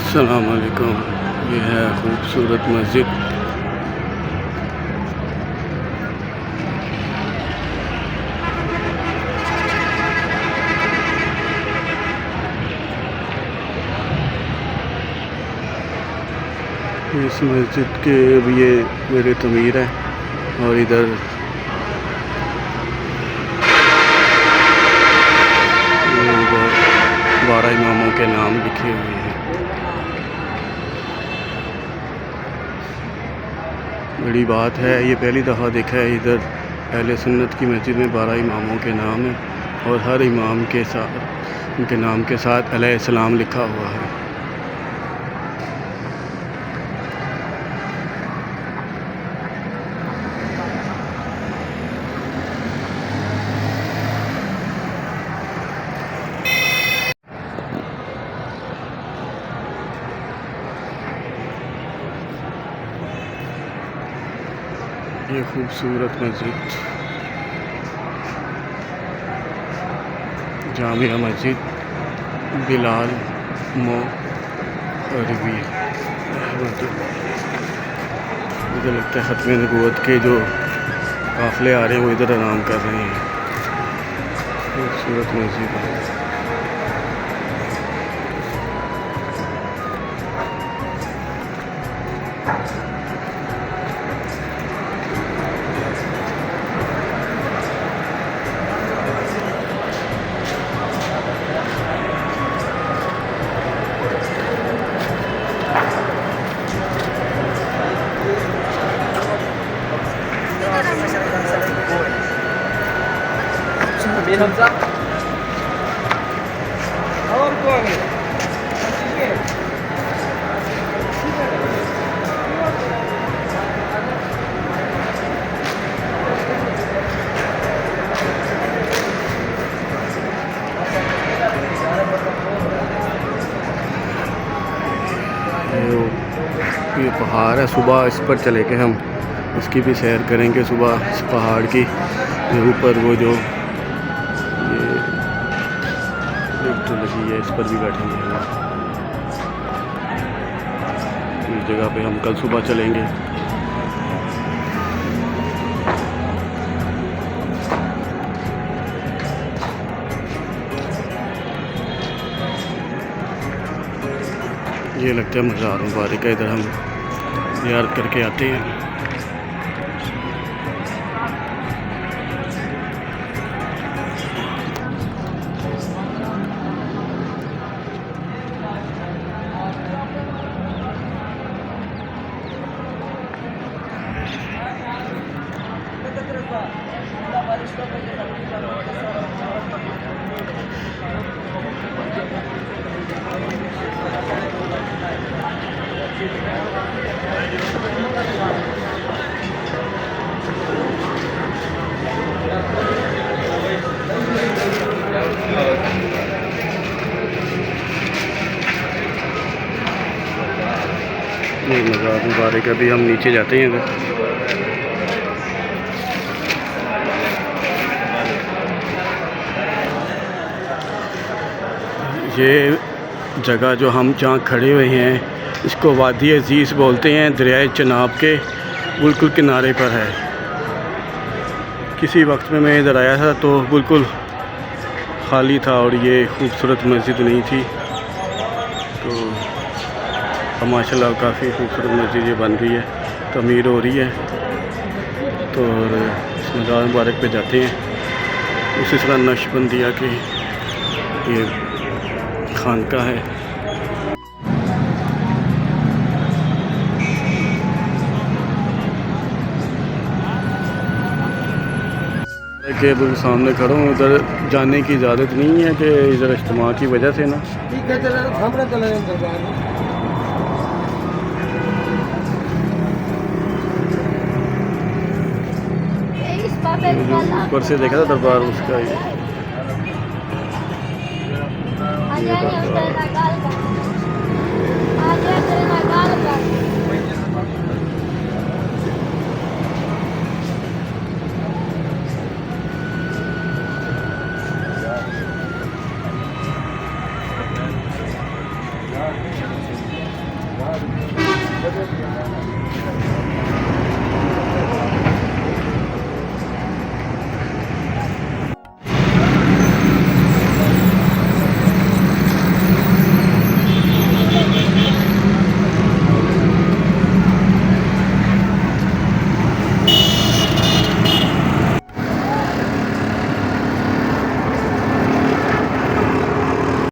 अस्सलाम वालेकुम। ये है खूबसूरत मस्जिद। इस मस्जिद के अब ये मेरे तमीर है और इधर इधर 12 इमामों के नाम लिखे हुए हैं। बड़ी बात है, ये पहली दफ़ा देखा है इधर अहले सुन्नत की मस्जिद में 12 इमामों के नाम हैं और हर इमाम के साथ उनके नाम के साथ अलैहिस्सलाम लिखा हुआ है। ये खूबसूरत मस्जिद जामिया मस्जिद बिलाल मोहरवी। मुझे लगता है ख़त्म नबूवत के जो काफ़िले आ रहे हैं वो इधर आराम कर रहे हैं। खूबसूरत मस्जिद है। और को आगे ये पहाड़ है, सुबह इस पर चले के हम इसकी भी सैर करेंगे। सुबह इस पहाड़ की ऊपर वो जो ये लिफ्ट लगी है इस पर भी बैठेंगे हम। इस जगह पे हम कल सुबह चलेंगे। ये लगता है मज़ार मुबारक है, इधर हम ज़ियारत करके आते हैं। ये मज़ार मुबारक अभी हम नीचे जाते हैं इधर। ये जगह जो हम जहाँ खड़े हुए हैं इसको वादी अजीज़ बोलते हैं, दरियाए चनाब के बिल्कुल किनारे पर है। किसी वक्त में मैं इधर आया था तो बिल्कुल खाली था और ये खूबसूरत मस्जिद नहीं थी। तो माशाल्लाह काफ़ी खूबसूरत मस्जिद ये बन गई है, तमीर हो रही है। तो इस मज़ार मुबारक पे जाते हैं। इसी तरह नक्शबंदिया के ये खानका है। के बिल्कुल सामने खड़ा हूँ, उधर जाने की इजाज़त नहीं है कि इधर इज्तिमा की वजह से ना। ऊपर से देखा था दरबार उसका, ये आज आने उससे ना गाल कर आज तेरे ना गाल कर Yeah.